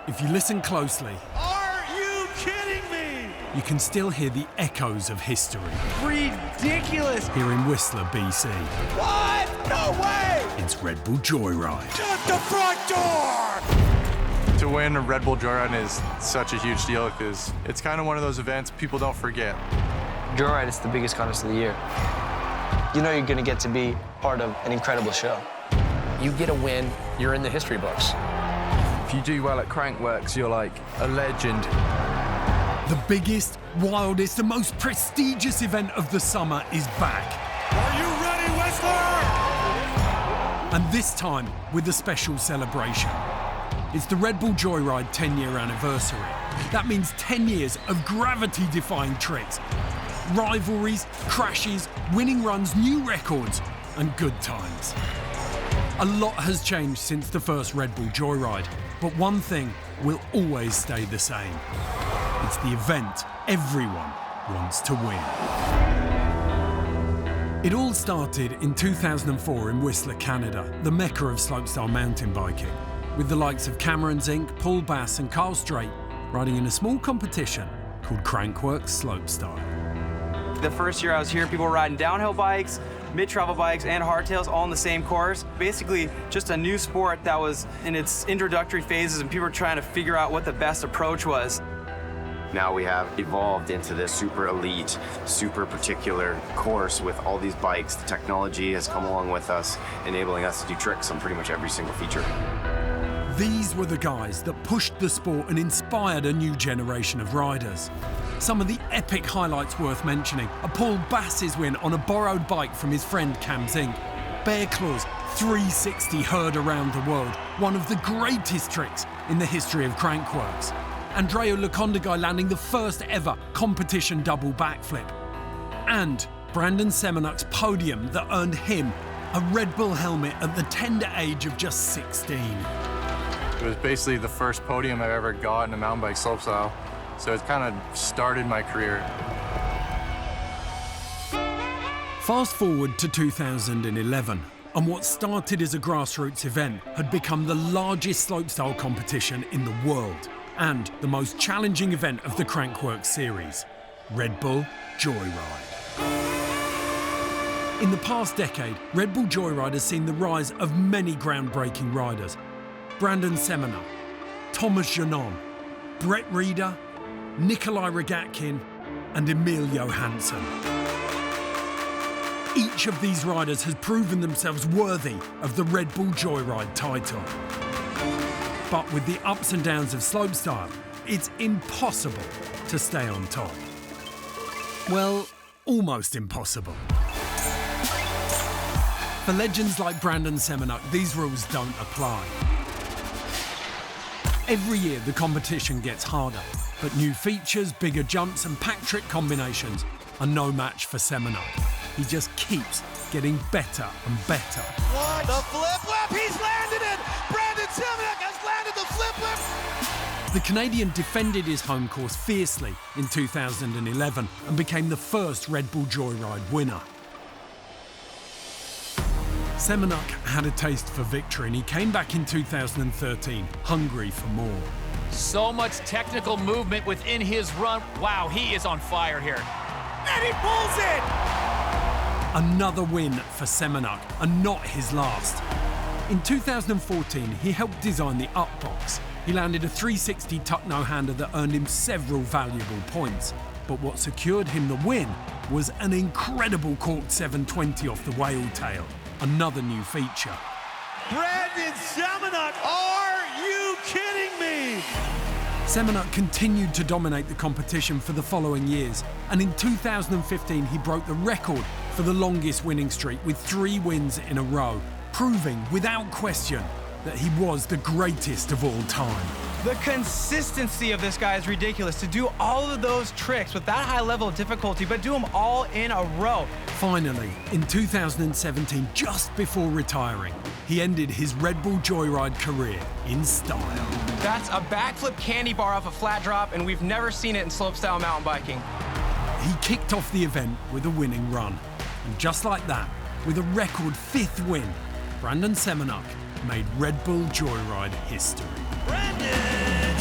If you listen closely, are you kidding me? You can still hear the echoes of history. Ridiculous. Here in Whistler, BC. What? No way! It's Red Bull Joyride. Shut the front door! To win a Red Bull Joyride is such a huge deal because it's kind of one of those events people don't forget. Joyride is the biggest contest of the year. You know you're going to get to be part of an incredible show. You get a win, you're in the history books. If you do well at crankworx, you're like a legend. The biggest, wildest, and most prestigious event of the summer is back. Are you ready, Whistler? And this time with a special celebration. It's the Red Bull Joyride 10-year anniversary. That means 10 years of gravity-defying tricks, rivalries, crashes, winning runs, new records, and good times. A lot has changed since the first Red Bull Joyride, but one thing will always stay the same. It's the event everyone wants to win. It all started in 2004 in Whistler, Canada, the mecca of slopestyle mountain biking, with the likes of Cameron Zink, Paul Bass and Carl Strait riding in a small competition called crankworx Slopestyle. The first year I was here, people were riding downhill bikes, mid-travel bikes, and hardtails all on the same course. Basically, just a new sport that was in its introductory phases and people were trying to figure out what the best approach was. Now we have evolved into this super elite, super particular course with all these bikes. The technology has come along with us, enabling us to do tricks on pretty much every single feature. These were the guys that pushed the sport and inspired a new generation of riders. Some of the epic highlights worth mentioning are Paul Bass's win on a borrowed bike from his friend Cam Zink, Bear Claw's 360 herd around the world, one of the greatest tricks in the history of crankworx. Andreo Lecondeguy landing the first ever competition double backflip. And Brandon Semenuk's podium that earned him a Red Bull helmet at the tender age of just 16. It was basically the first podium I've ever got in a mountain bike slopestyle, so it kind of started my career. Fast forward to 2011, and what started as a grassroots event had become the largest slopestyle competition in the world and the most challenging event of the crankworx series, Red Bull Joyride. In the past decade, Red Bull Joyride has seen the rise of many groundbreaking riders. Brandon Semenuk, Thomas Janon, Brett Reeder, Nikolai Rogatkin and Emil Johansson. Each of these riders has proven themselves worthy of the Red Bull Joyride title. But with the ups and downs of slopestyle, it's impossible to stay on top. Well, almost impossible. For legends like Brandon Semenuk, these rules don't apply. Every year the competition gets harder, but new features, bigger jumps and pack trick combinations are no match for Semenuk. He just keeps getting better and better. What? The flip flip! He's landed it! Brandon Semenuk has landed the flip flip! The Canadian defended his home course fiercely in 2011 and became the first Red Bull Joyride winner. Semenuk had a taste for victory and he came back in 2013, hungry for more. So much technical movement within his run. Wow, he is on fire here. And he pulls it! Another win for Semenuk, and not his last. In 2014, he helped design the up box. He landed a 360 tuck no-hander that earned him several valuable points. But what secured him the win was an incredible corked 720 off the whale tail. Another new feature. Brandon Semenuk, are you kidding me? Semenuk continued to dominate the competition for the following years, and in 2015 he broke the record for the longest winning streak with 3 wins in a row, proving without question that he was the greatest of all time. The consistency of this guy is ridiculous. To do all of those tricks with that high level of difficulty, but do them all in a row. Finally, in 2017, just before retiring, he ended his Red Bull Joyride career in style. That's a backflip candy bar off a flat drop, and we've never seen it in slopestyle mountain biking. He kicked off the event with a winning run. And just like that, with a record 5th win, Brandon Semenuk made Red Bull Joyride history. Brandon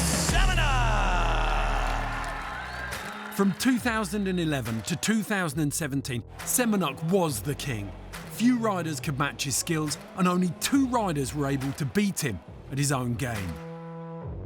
From 2011 to 2017, Semenuk was the king. Few riders could match his skills, and only 2 riders were able to beat him at his own game.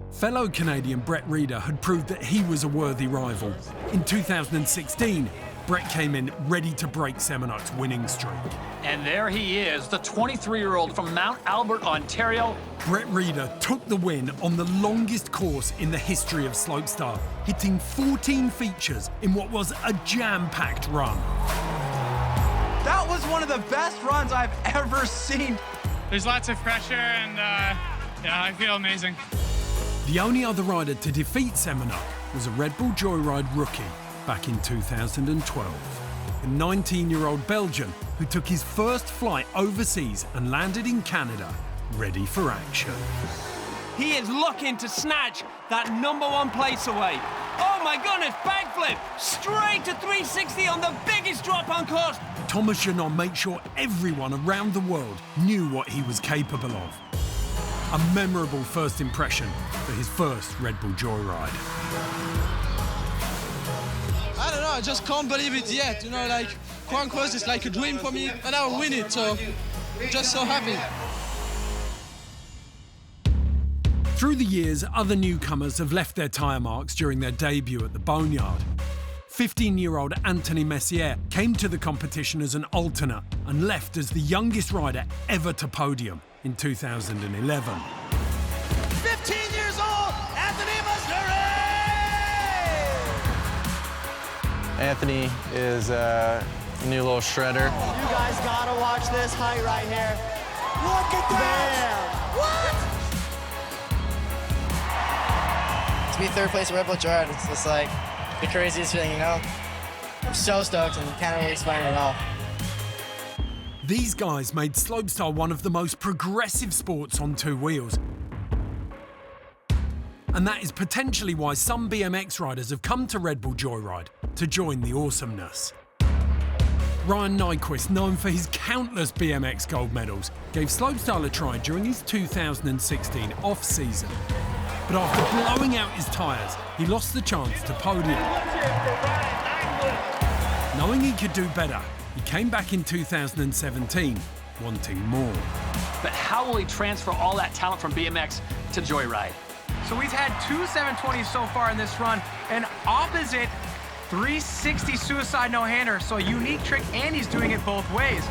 Fellow Canadian Brett Reeder had proved that he was a worthy rival. In 2016, Brett came in ready to break Semenuk's winning streak. And there he is, the 23-year-old from Mount Albert, Ontario. Brett Reeder took the win on the longest course in the history of slopestyle, hitting 14 features in what was a jam-packed run. That was one of the best runs I've ever seen. There's lots of pressure, and yeah, I feel amazing. The only other rider to defeat Semenuk was a Red Bull Joyride rookie back in 2012. A 19-year-old Belgian who took his first flight overseas and landed in Canada, ready for action. He is looking to snatch that #1 place away. Oh my goodness, backflip, straight to 360 on the biggest drop on course. Thomas Janon made sure everyone around the world knew what he was capable of. A memorable first impression for his first Red Bull Joyride. I don't know, I just can't believe it yet. You know, like, crankworx is like a dream for me, and I'll win it, so just so happy. Through the years, other newcomers have left their tyre marks during their debut at the Boneyard. 15-year-old Anthony Messier came to the competition as an alternate and left as the youngest rider ever to podium in 2011. 15 years old, Anthony Messier! Anthony is a new little shredder. You guys gotta watch this height right here. Look at that! What? To be 3rd place at Red Bull Joyride, it's just like the craziest feeling, you know? I'm so stoked and can't really explain it at all. These guys made slopestyle one of the most progressive sports on 2 wheels. And that is potentially why some BMX riders have come to Red Bull Joyride to join the awesomeness. Ryan Nyquist, known for his countless BMX gold medals, gave slopestyle a try during his 2016 off-season. But after blowing out his tyres, he lost the chance to podium. Knowing he could do better, he came back in 2017, wanting more. But how will he transfer all that talent from BMX to Joyride? So we've had 2 720s so far in this run, an opposite 360 suicide no-hander, so a unique trick, and he's doing it both ways.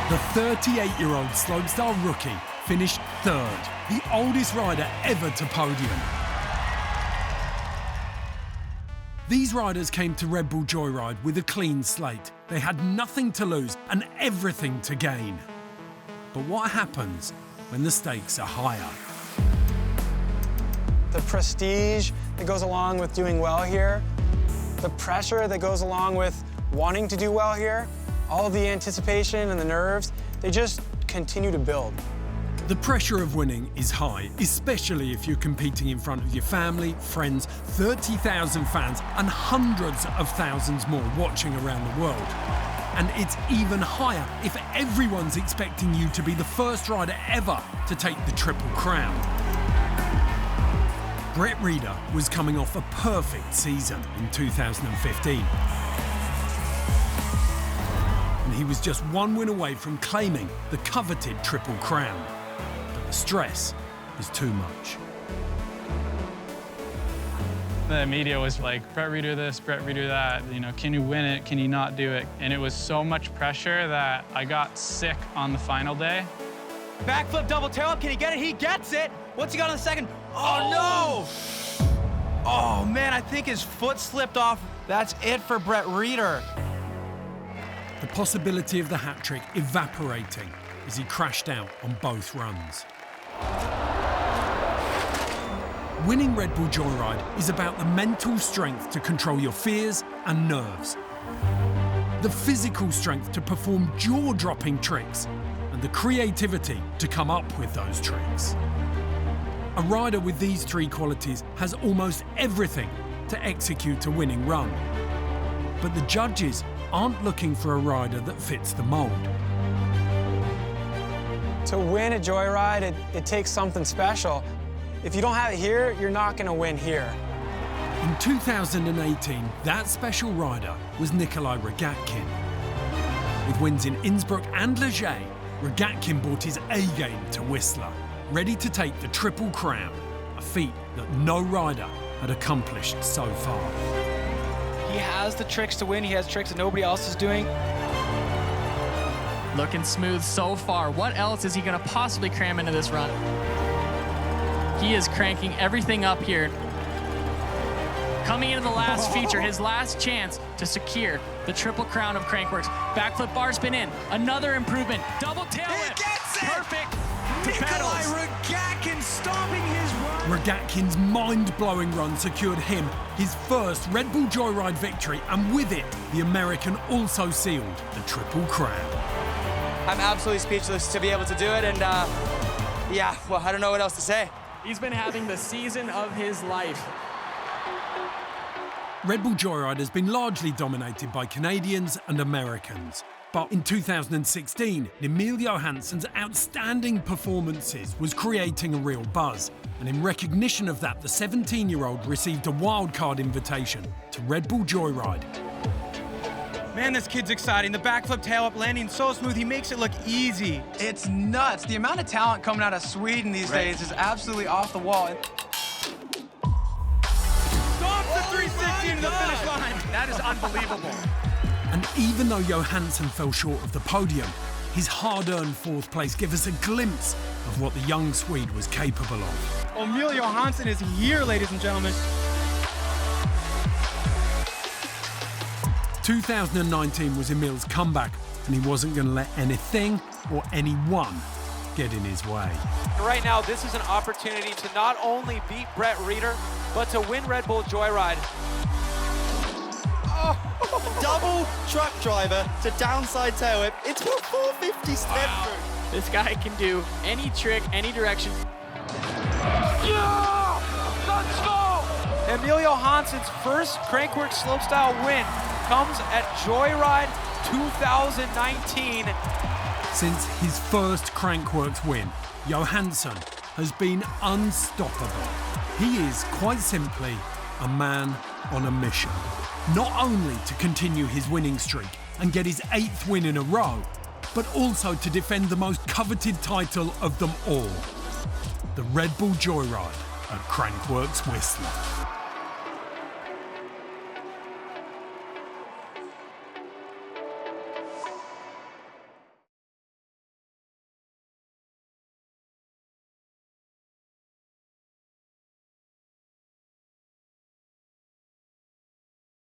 The 38-year-old slopestyle rookie finished 3rd, the oldest rider ever to podium. These riders came to Red Bull Joyride with a clean slate. They had nothing to lose and everything to gain. But what happens when the stakes are higher? The prestige that goes along with doing well here, the pressure that goes along with wanting to do well here, all the anticipation and the nerves, they just continue to build. The pressure of winning is high, especially if you're competing in front of your family, friends, 30,000 fans, and hundreds of thousands more watching around the world. And it's even higher if everyone's expecting you to be the first rider ever to take the Triple Crown. Brett Reeder was coming off a perfect season in 2015. And he was just 1 win away from claiming the coveted Triple Crown. But the stress was too much. The media was like, Brett Reeder this, Brett Reeder that. You know, can you win it? Can you not do it? And it was so much pressure that I got sick on the final day. Backflip double tail up, can he get it? He gets it. What's he got on the second? Oh, no! Oh, man, I think his foot slipped off. That's it for Brett Reeder. The possibility of the hat trick evaporating as he crashed out on both runs. Winning Red Bull Joyride is about the mental strength to control your fears and nerves, the physical strength to perform jaw-dropping tricks, and the creativity to come up with those tricks. A rider with these 3 qualities has almost everything to execute a winning run. But the judges aren't looking for a rider that fits the mold. To win a Joyride, it takes something special. If you don't have it here, you're not going to win here. In 2018, that special rider was Nikolai Rogatkin. With wins in Innsbruck and Ligier, Rogatkin brought his A game to Whistler, ready to take the Triple Crown, a feat that no rider had accomplished so far. He has the tricks to win. He has tricks that nobody else is doing. Looking smooth so far. What else is he going to possibly cram into this run? He is cranking everything up here. Coming into the last feature, his last chance to secure the Triple Crown of crankworx. Backflip bar spin in, another improvement, double tail whip, perfect. Nikolai Rogatkin stomping his run. Rogatkin's mind-blowing run secured him his first Red Bull Joyride victory, and with it, the American also sealed the Triple Crown. I'm absolutely speechless to be able to do it, and yeah, well, I don't know what else to say. He's been having the season of his life. Red Bull Joyride has been largely dominated by Canadians and Americans. But in 2016, Emil Johansson's outstanding performances was creating a real buzz. And in recognition of that, the 17-year-old received a wildcard invitation to Red Bull Joyride. Man, this kid's exciting. The backflip tail up landing so smooth, he makes it look easy. It's nuts. The amount of talent coming out of Sweden these days is absolutely off the wall. Stomps the 360 into the finish line. That is unbelievable. And even though Johansson fell short of the podium, his hard-earned fourth place gave us a glimpse of what the young Swede was capable of. Emil Johansson is here, ladies and gentlemen. 2019 was Emil's comeback, and he wasn't going to let anything or anyone get in his way. Right now, this is an opportunity to not only beat Brett Reeder, but to win Red Bull Joyride. Double truck driver to downside tail whip into a 450 step through. This guy can do any trick, any direction. Yeah! Let's go! Emil Johansson's first crankworx slopestyle win comes at Joyride 2019. Since his first crankworx win, Johansson has been unstoppable. He is quite simply a man on a mission. Not only to continue his winning streak and get his 8th win in a row, but also to defend the most coveted title of them all, the Red Bull Joyride at crankworx Whistler.